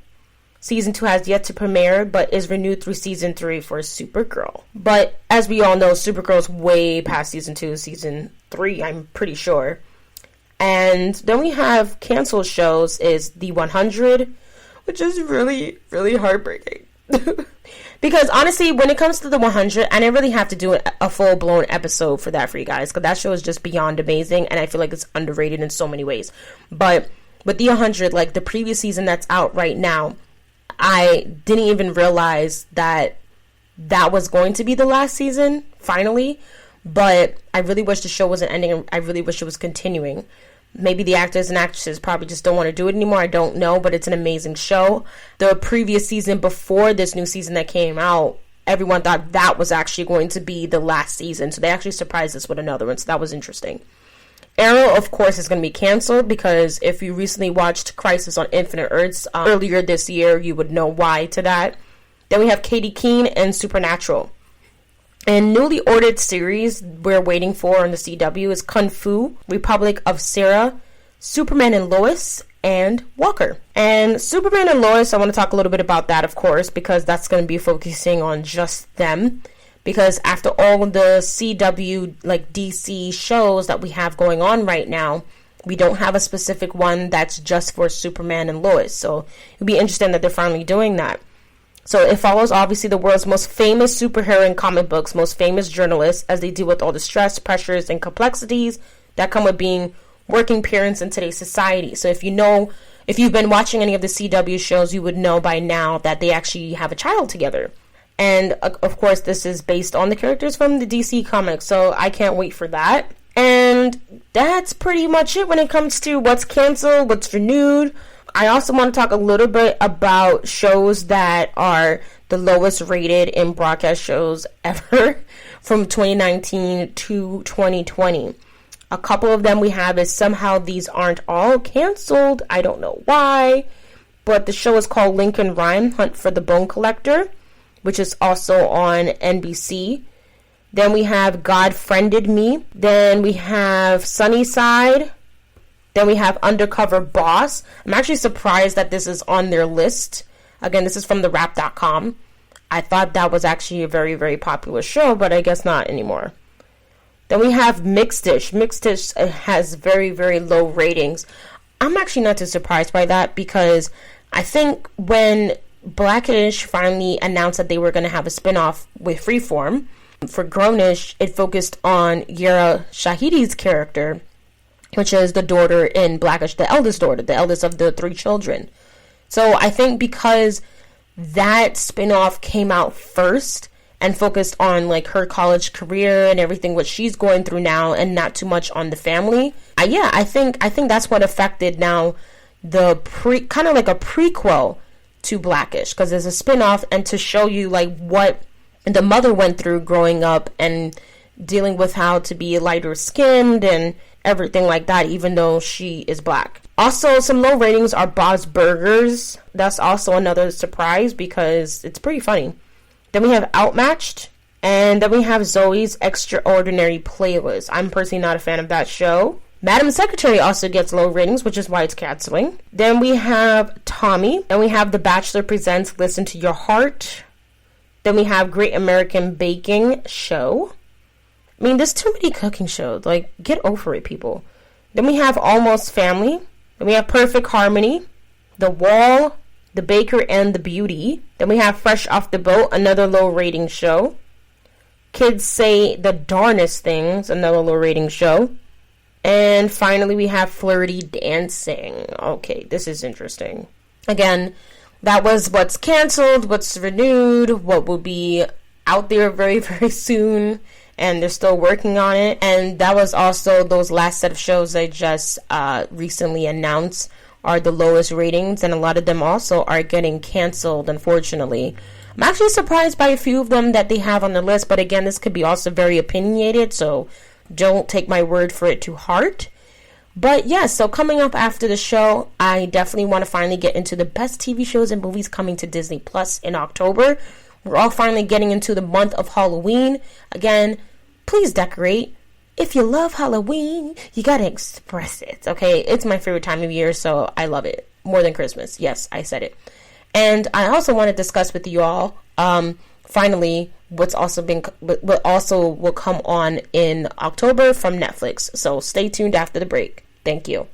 Season 2 has yet to premiere, but is renewed through season 3 for Supergirl. But as we all know, Supergirl's way past season 2, season 3, I'm pretty sure. And then we have canceled shows is The 100, which is really, really heartbreaking. Because honestly, when it comes to The 100, I didn't really have to do a full-blown episode for that for you guys, because that show is just beyond amazing, and I feel like it's underrated in so many ways. But with The 100, like the previous season that's out right now, I didn't even realize that was going to be the last season, finally. But I really wish the show wasn't ending. I really wish it was continuing. Maybe the actors and actresses probably just don't want to do it anymore. I don't know, but it's an amazing show. The previous season before this new season that came out, everyone thought that was actually going to be the last season. So they actually surprised us with another one. So that was interesting. Arrow, of course, is going to be canceled because if you recently watched Crisis on Infinite Earths earlier this year, you would know why to that. Then we have Katie Keene and Supernatural. And newly ordered series we're waiting for on the CW is Kung Fu, Republic of Sarah, Superman and Lois, and Walker. And Superman and Lois, I want to talk a little bit about that, of course, because that's going to be focusing on just them. Because after all the CW, like DC shows that we have going on right now, we don't have a specific one that's just for Superman and Lois. So it'll be interesting that they're finally doing that. So it follows, obviously, the world's most famous superhero in comic books, most famous journalists, as they deal with all the stress, pressures, and complexities that come with being working parents in today's society. So if you've been watching any of the CW shows, you would know by now that they actually have a child together. And, of course, this is based on the characters from the DC comics, so I can't wait for that. And that's pretty much it when it comes to what's canceled, what's renewed. I also want to talk a little bit about shows that are the lowest rated in broadcast shows ever from 2019 to 2020. A couple of them we have is Somehow These Aren't All Canceled. I don't know why. But the show is called Lincoln Rhyme, Hunt for the Bone Collector, which is also on NBC. Then we have God Friended Me. Then we have Sunnyside. Then we have Undercover Boss. I'm actually surprised that this is on their list. Again, this is from TheWrap.com. I thought that was actually a very, very popular show, but I guess not anymore. Then we have Mixed Dish. Mixed Dish has very, very low ratings. I'm actually not too surprised by that because I think when Blackish finally announced that they were going to have a spinoff with Freeform, for Grownish, it focused on Yara Shahidi's character, which is the daughter in Blackish, the eldest daughter, the eldest of the 3 children. So I think because that spinoff came out first and focused on like her college career and everything what she's going through now, and not too much on the family. I think that's what affected now the kind of like a prequel to Blackish, because there's a spinoff and to show you like what the mother went through growing up and dealing with how to be lighter skinned and everything like that, even though she is black. Also, some low ratings are Bob's Burgers. That's also another surprise because it's pretty funny. Then we have Outmatched, and then we have Zoe's Extraordinary Playlist. I'm personally not a fan of that show. Madam Secretary also gets low ratings, which is why it's canceling. Then we have Tommy, and we have The Bachelor Presents Listen to Your Heart. Then we have Great American Baking Show. I mean, there's too many cooking shows. Like, get over it, people. Then we have Almost Family. Then we have Perfect Harmony, The Wall, The Baker and the Beauty. Then we have Fresh Off the Boat, another low rating show. Kids Say the Darnest Things, another low rating show. And finally, we have Flirty Dancing. Okay, this is interesting. Again, that was what's canceled, what's renewed, what will be out there very, very soon. And they're still working on it. And that was also those last set of shows I just recently announced are the lowest ratings. And a lot of them also are getting canceled, unfortunately. I'm actually surprised by a few of them that they have on the list. But again, this could be also very opinionated, so don't take my word for it to heart. But yeah, so coming up after the show, I definitely want to finally get into the best TV shows and movies coming to Disney Plus in October. We're all finally getting into the month of Halloween. Again, please decorate. If you love Halloween, you gotta express it, okay? It's my favorite time of year, so I love it. More than Christmas. Yes, I said it. And I also want to discuss with you all, finally, what also will come on in October from Netflix. So stay tuned after the break. Thank you.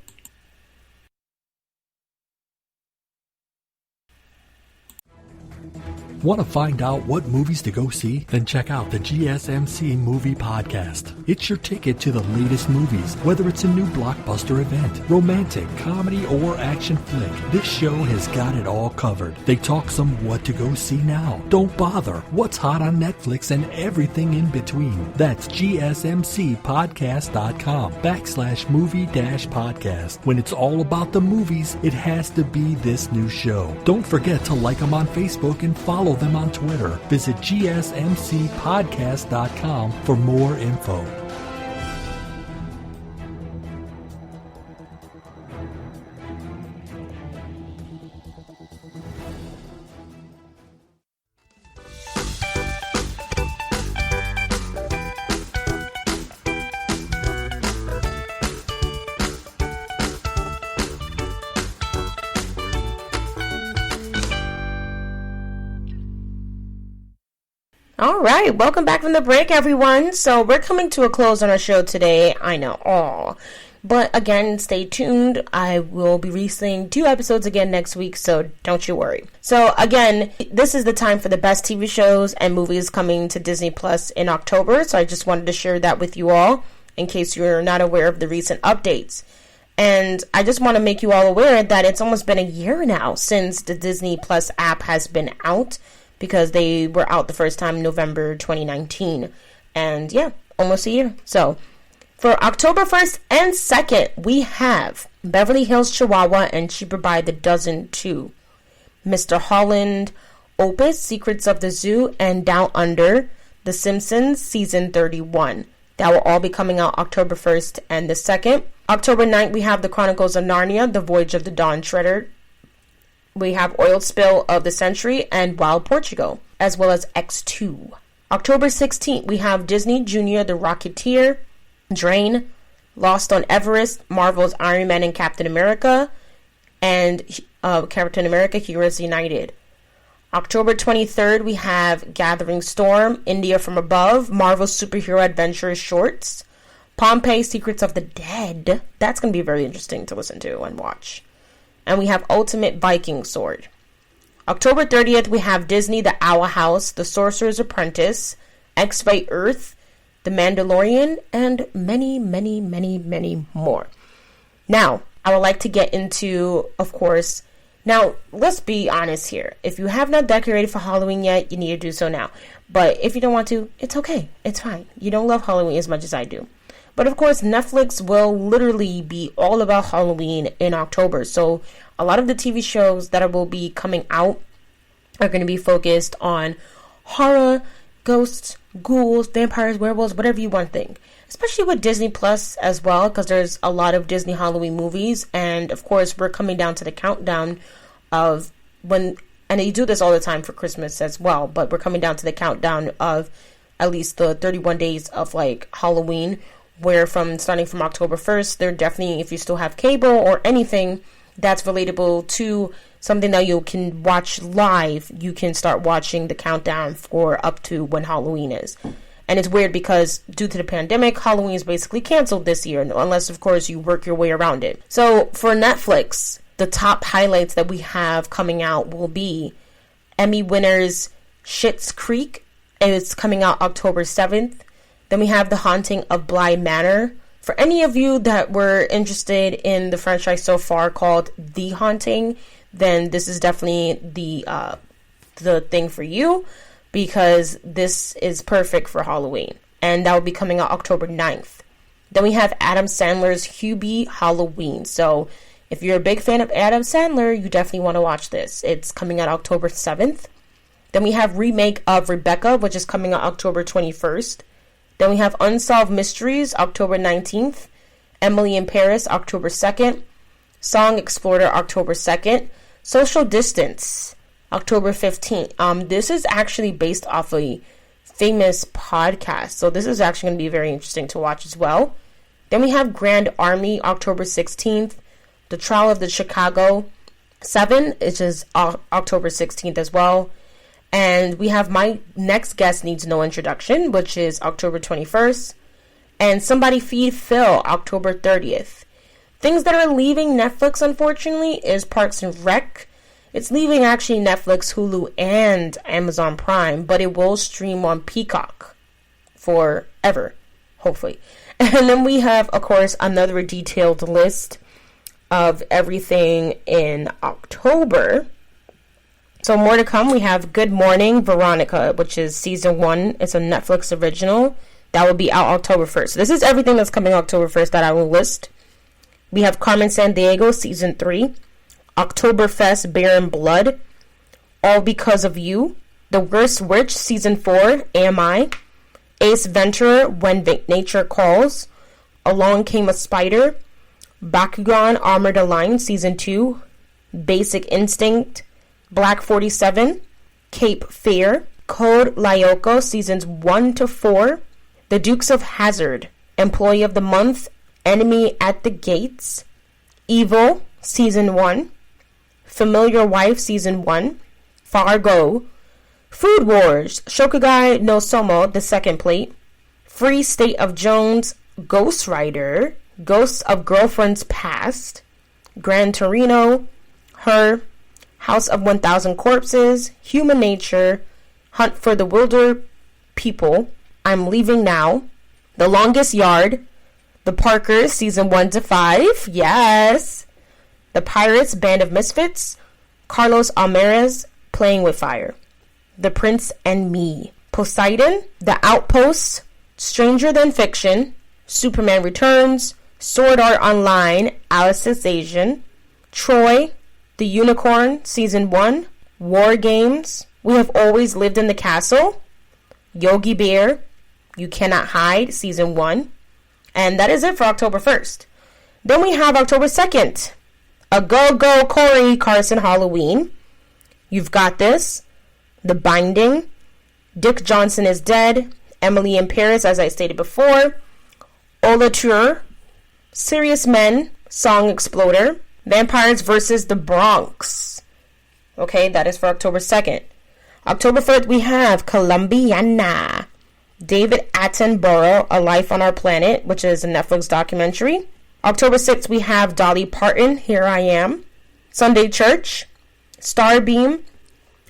Want to find out what movies to go see? Then check out the GSMC Movie Podcast. It's your ticket to the latest movies, whether it's a new blockbuster event, romantic, comedy, or action flick. This show has got it all covered. They talk some what to go see now, don't bother, what's hot on Netflix, and everything in between. That's gsmcpodcast.com/movie-podcast. When it's all about the movies, it has to be this new show. Don't forget to like them on Facebook and follow them on Twitter. Visit gsmcpodcast.com for more info. All right, welcome back from the break, everyone. So we're coming to a close on our show today. I know, but again, stay tuned. I will be releasing 2 episodes again next week, so don't you worry. So again, this is the time for the best TV shows and movies coming to Disney Plus in October. So I just wanted to share that with you all in case you're not aware of the recent updates. And I just want to make you all aware that it's almost been a year now since the Disney Plus app has been out, because they were out the first time November 2019. And yeah, almost a year. So for October 1st and 2nd, we have Beverly Hills Chihuahua and Cheaper by the Dozen 2, Mr. Holland, Opus, Secrets of the Zoo, and Down Under, The Simpsons Season 31. That will all be coming out October 1st and the 2nd. October 9th, we have The Chronicles of Narnia, The Voyage of the Dawn Treader. We have Oil Spill of the Century and Wild Portugal, as well as X2. October 16th, we have Disney Junior, The Rocketeer, Drain, Lost on Everest, Marvel's Iron Man and Captain America, and Captain America Heroes United. October 23rd, we have Gathering Storm, India from Above, Marvel's Superhero Adventures Shorts, Pompeii Secrets of the Dead. That's going to be very interesting to listen to and watch. And we have Ultimate Viking Sword. October 30th, we have Disney, The Owl House, The Sorcerer's Apprentice, X by Earth, The Mandalorian, and many, many, many, many more. Now, I would like to get into, of course, now, let's be honest here. If you have not decorated for Halloween yet, you need to do so now. But if you don't want to, it's okay. It's fine. You don't love Halloween as much as I do. But of course, Netflix will literally be all about Halloween in October. So a lot of the TV shows that will be coming out are going to be focused on horror, ghosts, ghouls, vampires, werewolves, whatever you want to think. Especially with Disney Plus as well, because there's a lot of Disney Halloween movies. And of course, we're coming down to the countdown of when, and they do this all the time for Christmas as well, but we're coming down to the countdown of at least the 31 days of like Halloween, where starting from October 1st, they're definitely, if you still have cable or anything that's relatable to something that you can watch live, you can start watching the countdown for up to when Halloween is. And it's weird because due to the pandemic, Halloween is basically canceled this year, unless, of course, you work your way around it. So for Netflix, the top highlights that we have coming out will be Emmy winners Schitt's Creek. It's coming out October 7th. Then we have The Haunting of Bly Manor. For any of you that were interested in the franchise so far called The Haunting, then this is definitely the thing for you, because this is perfect for Halloween. And that will be coming out October 9th. Then we have Adam Sandler's Hubie Halloween. So if you're a big fan of Adam Sandler, you definitely want to watch this. It's coming out October 7th. Then we have remake of Rebecca, which is coming out October 21st. Then we have Unsolved Mysteries, October 19th. Emily in Paris, October 2nd. Song Explorer, October 2nd. Social Distance, October 15th. This is actually based off a famous podcast, so this is actually going to be very interesting to watch as well. Then we have Grand Army, October 16th. The Trial of the Chicago 7, which is October 16th as well. And we have My Next Guest Needs No Introduction, which is October 21st. And Somebody Feed Phil, October 30th. Things that are leaving Netflix, unfortunately, is Parks and Rec. It's leaving actually Netflix, Hulu, and Amazon Prime, but it will stream on Peacock forever, hopefully. And then we have, of course, another detailed list of everything in October. So more to come. We have Good Morning Veronica, which is season 1. It's a Netflix original. That will be out October 1st. So this is everything that's coming October 1st that I will list. We have Carmen Sandiego, season 3. Oktoberfest Barren Blood. All Because of You. The Worst Witch, season 4. AMI. Ace Ventura, When Nature Calls. Along Came a Spider. Bakugan Armored Alliance, season 2. Basic Instinct. Black 47. Cape Fear. Code Lyoko, seasons 1 to 4. The Dukes of Hazzard. Employee of the Month. Enemy at the Gates. Evil, season 1. Familiar Wife, season 1. Fargo. Food Wars. Shokugai no Somo, the second plate. Free State of Jones. Ghost Rider. Ghosts of Girlfriends Past. Gran Torino. Her. House of 1,000 Corpses. Human Nature. Hunt for the Wilder People. I'm Leaving Now. The Longest Yard. The Parkers, season 1 to 5. Yes. The Pirates, Band of Misfits. Carlos Almaraz, Playing with Fire. The Prince and Me. Poseidon. The Outpost. Stranger Than Fiction. Superman Returns. Sword Art Online. Alice's Asian. Troy. The Unicorn, season 1. War Games. We Have Always Lived in the Castle. Yogi Bear. You Cannot Hide, season 1. And that is it for October 1st. Then we have October 2nd. A Go Corey Carson Halloween. You've Got This. The Binding. Dick Johnson is Dead. Emily in Paris, as I stated before. Ola Tour. Serious Men. Song Exploder. Vampires vs. the Bronx. Okay, that is for October 2nd. October 3rd, we have Colombiana. David Attenborough, A Life on Our Planet, which is a Netflix documentary. October 6th, we have Dolly Parton, Here I Am. Sunday Church. Starbeam,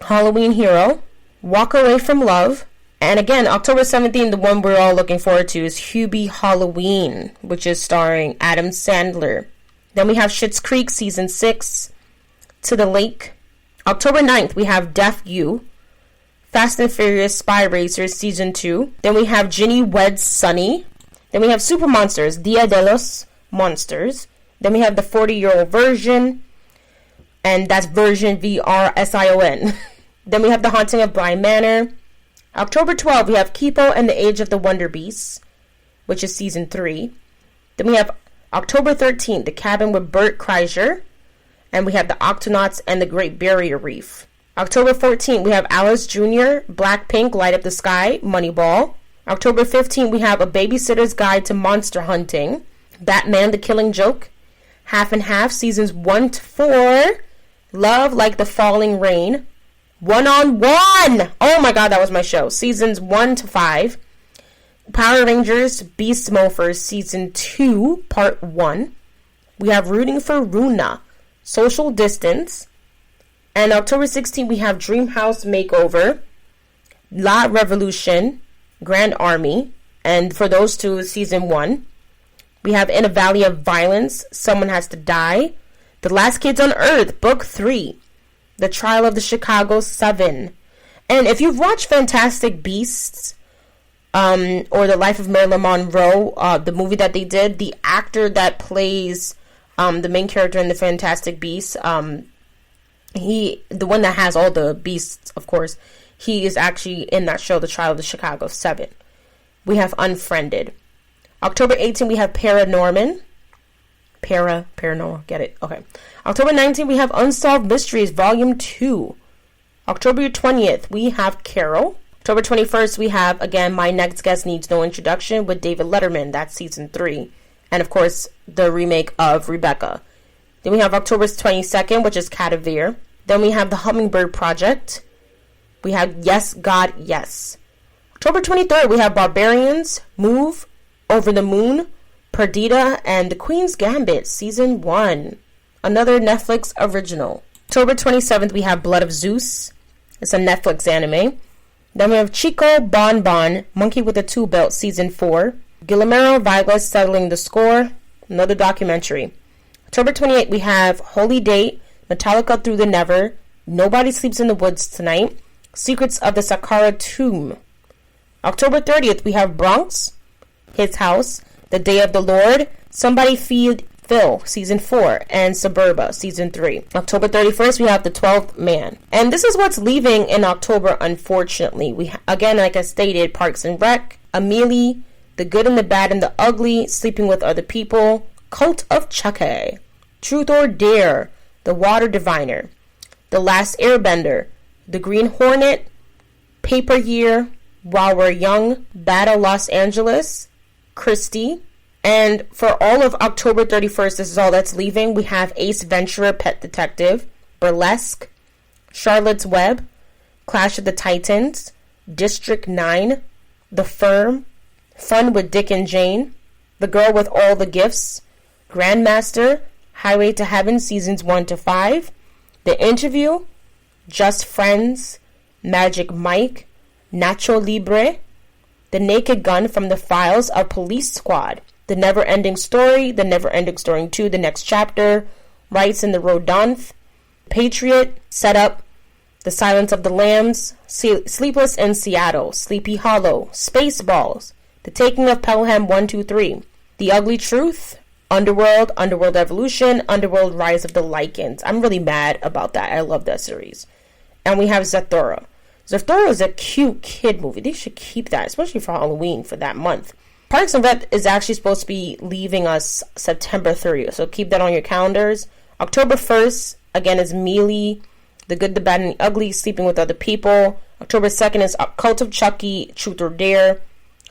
Halloween Hero. Walk Away from Love. And again, October 17th, the one we're all looking forward to is Hubie Halloween, which is starring Adam Sandler. Then we have Schitt's Creek season 6, To the Lake. October 9th, we have Deaf You, Fast and Furious Spy Racers season 2. Then we have Ginny Weds Sunny. Then we have Super Monsters, Dia de los Monsters. Then we have the 40-year-old version, and that's version VRSION. Then we have The Haunting of Bly Manor. October 12th, we have Kipo and the Age of the Wonder Beasts, which is season 3. Then we have October 13th, The Cabin with Bert Kreischer. And we have The Octonauts and the Great Barrier Reef. October 14th, we have Alice Jr., Blackpink, Light Up the Sky, Moneyball. October 15th, we have A Babysitter's Guide to Monster Hunting, Batman the Killing Joke, Half and Half, seasons 1 to 4, Love Like the Falling Rain, One on One, oh my god, that was my show, seasons 1 to 5, Power Rangers Beast Morphers season 2, part 1. We have Rooting for Runa, Social Distance. And October 16th, we have Dream House Makeover, La Revolution, Grand Army. And for those two, season 1. We have In a Valley of Violence, Someone Has to Die. The Last Kids on Earth, Book 3. The Trial of the Chicago 7. And if you've watched Fantastic Beasts, or The Life of Marilyn Monroe, the movie that they did, the actor that plays the main character in the Fantastic Beasts, the one that has all the beasts, of course, he is actually in that show, The Trial of the Chicago 7. We have Unfriended. October 18th, we have Paranormal, get it? Okay. October 19th, we have Unsolved Mysteries, Volume 2. October 20th, we have Carol. October 21st, we have, again, My Next Guest Needs No Introduction with David Letterman. That's season 3. And, of course, the remake of Rebecca. Then we have October 22nd, which is Catavere. Then we have The Hummingbird Project. We have Yes, God, Yes. October 23rd, we have Barbarians, Move, Over the Moon, Perdita, and The Queen's Gambit, season 1. Another Netflix original. October 27th, we have Blood of Zeus. It's a Netflix anime. Then we have Chico Bon Bon, Monkey with a Tool Belt, season 4. Guillermo Vilas Settling the Score, another documentary. October 28th, we have Holy Date, Metallica Through the Never, Nobody Sleeps in the Woods Tonight, Secrets of the Saqqara Tomb. October 30th, we have Bronx, His House, The Day of the Lord, Somebody Feed Phil, season 4, and Suburba, season 3. October 31st, we have The 12th Man. And this is what's leaving in October, unfortunately. We again, like I stated, Parks and Rec, Amelie, The Good and the Bad and the Ugly, Sleeping with Other People, Cult of Chucky, Truth or Dare, The Water Diviner, The Last Airbender, The Green Hornet, Paper Year, While We're Young, Battle Los Angeles, Christie. And for all of October 31st, this is all that's leaving. We have Ace Ventura, Pet Detective, Burlesque, Charlotte's Web, Clash of the Titans, District 9, The Firm, Fun with Dick and Jane, The Girl with All the Gifts, Grandmaster, Highway to Heaven, seasons 1 to 5, The Interview, Just Friends, Magic Mike, Nacho Libre, The Naked Gun from the Files of Police Squad, The Never Ending Story, The Never Ending Story 2, The Next Chapter, Rights in the Rodonth, Patriot, Set Up, The Silence of the Lambs, Sleepless in Seattle, Sleepy Hollow, Spaceballs, The Taking of Pelham 1, 2, 3, The Ugly Truth, Underworld, Underworld Evolution, Underworld Rise of the Lycans. I'm really mad about that. I love that series. And we have Zathura. Zathura is a cute kid movie. They should keep that, especially for Halloween for that month. Parks and Rec is actually supposed to be leaving us September 30th, so keep that on your calendars. October 1st, again, is Mealy, The Good, the Bad, and the Ugly, Sleeping with Other People. October 2nd is Cult of Chucky, Truth or Dare.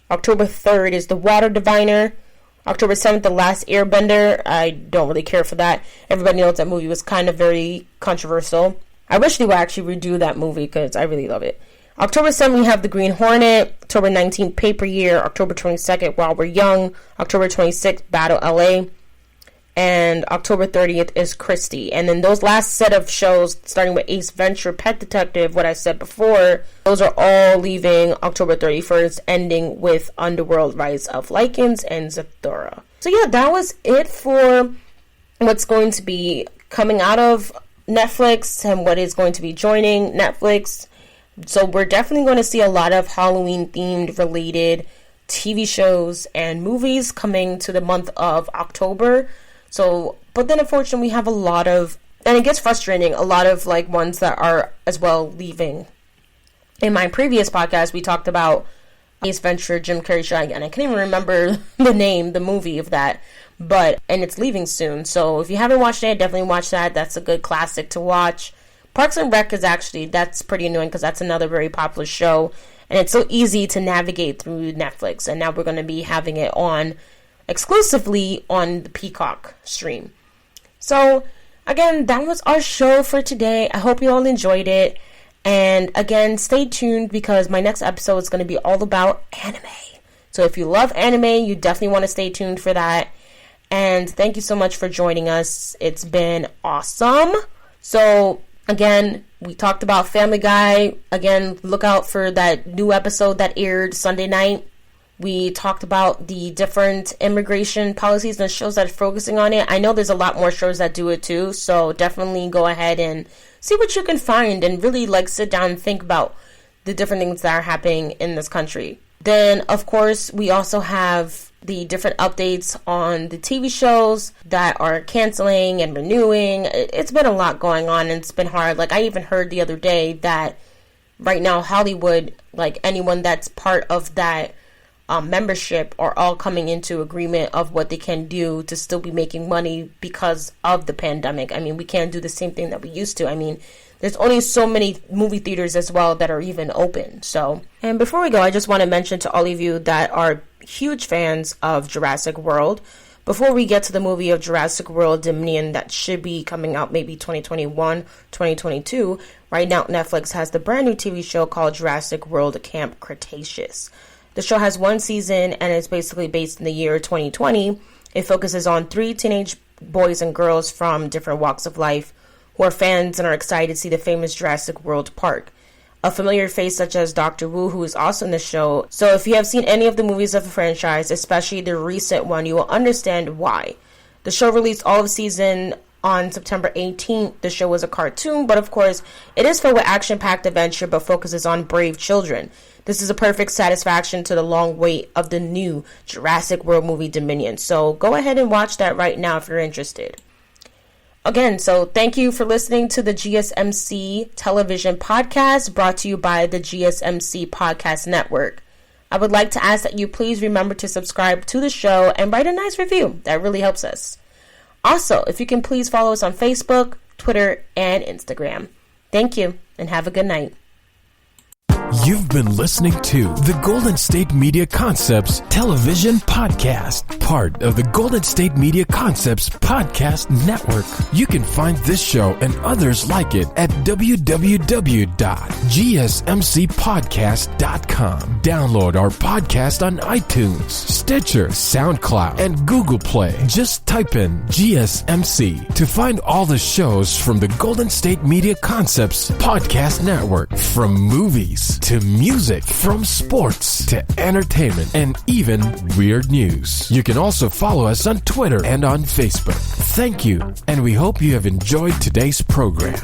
October 3rd is The Water Diviner. October 7th, The Last Airbender. I don't really care for that. Everybody knows that movie was kind of very controversial. I wish they would actually redo that movie because I really love it. October 7th, we have The Green Hornet. October 19th, Paper Year. October 22nd, While We're Young. October 26th, Battle LA. And October 30th is Christie. And then those last set of shows, starting with Ace Ventura, Pet Detective, what I said before, those are all leaving October 31st, ending with Underworld Rise of Lycans and Zathura. So yeah, that was it for what's going to be coming out of Netflix and what is going to be joining Netflix. So we're definitely going to see a lot of Halloween themed related TV shows and movies coming to the month of October. So, but then unfortunately we have a lot of, and it gets frustrating, a lot of like ones that are as well leaving. In my previous podcast, we talked about Ace Ventura, Jim Carrey show, and I can't even remember the movie of that, and it's leaving soon. So if you haven't watched it, definitely watch that. That's a good classic to watch. Parks and Rec that's pretty annoying because that's another very popular show, and it's so easy to navigate through Netflix, and now we're going to be having it on exclusively on the Peacock stream. So again, that was our show for today. I hope you all enjoyed it. And again, stay tuned because my next episode is going to be all about anime. So if you love anime, you definitely want to stay tuned for that. And thank you so much for joining us. It's been awesome. So again, we talked about Family Guy. Again, look out for that new episode that aired Sunday night. We talked about the different immigration policies and shows that are focusing on it. I know there's a lot more shows that do it too. So definitely go ahead and see what you can find and really like sit down and think about the different things that are happening in this country. Then, of course, we also have the different updates on the TV shows that are canceling and renewing. It's been a lot going on and it's been hard. Like I even heard the other day that right now Hollywood, like anyone that's part of that membership are all coming into agreement of what they can do to still be making money because of the pandemic. I mean, we can't do the same thing that we used to. I mean, there's only so many movie theaters as well that are even open. So, and before we go, I just want to mention to all of you that are huge fans of Jurassic World, before we get to the movie of Jurassic World Dominion that should be coming out maybe 2021, 2022, right now Netflix has the brand new TV show called Jurassic World Camp Cretaceous. The show has one season and it's basically based in the year 2020. It focuses on 3 teenage boys and girls from different walks of life who are fans and are excited to see the famous Jurassic World Park. A familiar face such as Dr. Wu, who is also in the show. So if you have seen any of the movies of the franchise, especially the recent one, you will understand why. The show released all of season on September 18th. The show was a cartoon, but of course, it is filled with action-packed adventure, but focuses on brave children. This is a perfect satisfaction to the long wait of the new Jurassic World movie Dominion. So go ahead and watch that right now if you're interested. Again, so thank you for listening to the GSMC television podcast brought to you by the GSMC Podcast Network. I would like to ask that you please remember to subscribe to the show and write a nice review. That really helps us. Also, if you can please follow us on Facebook, Twitter, and Instagram. Thank you, and have a good night. You've been listening to the Golden State Media Concepts television podcast, part of the Golden State Media Concepts podcast network. You can find this show and others like it at www.gsmcpodcast.com. Download our podcast on iTunes, Stitcher, SoundCloud, and Google Play. Just type in GSMC to find all the shows from the Golden State Media Concepts podcast network, from movies to music, from sports to entertainment, and even weird news. You can also follow us on Twitter and on Facebook. Thank you, and we hope you have enjoyed today's program.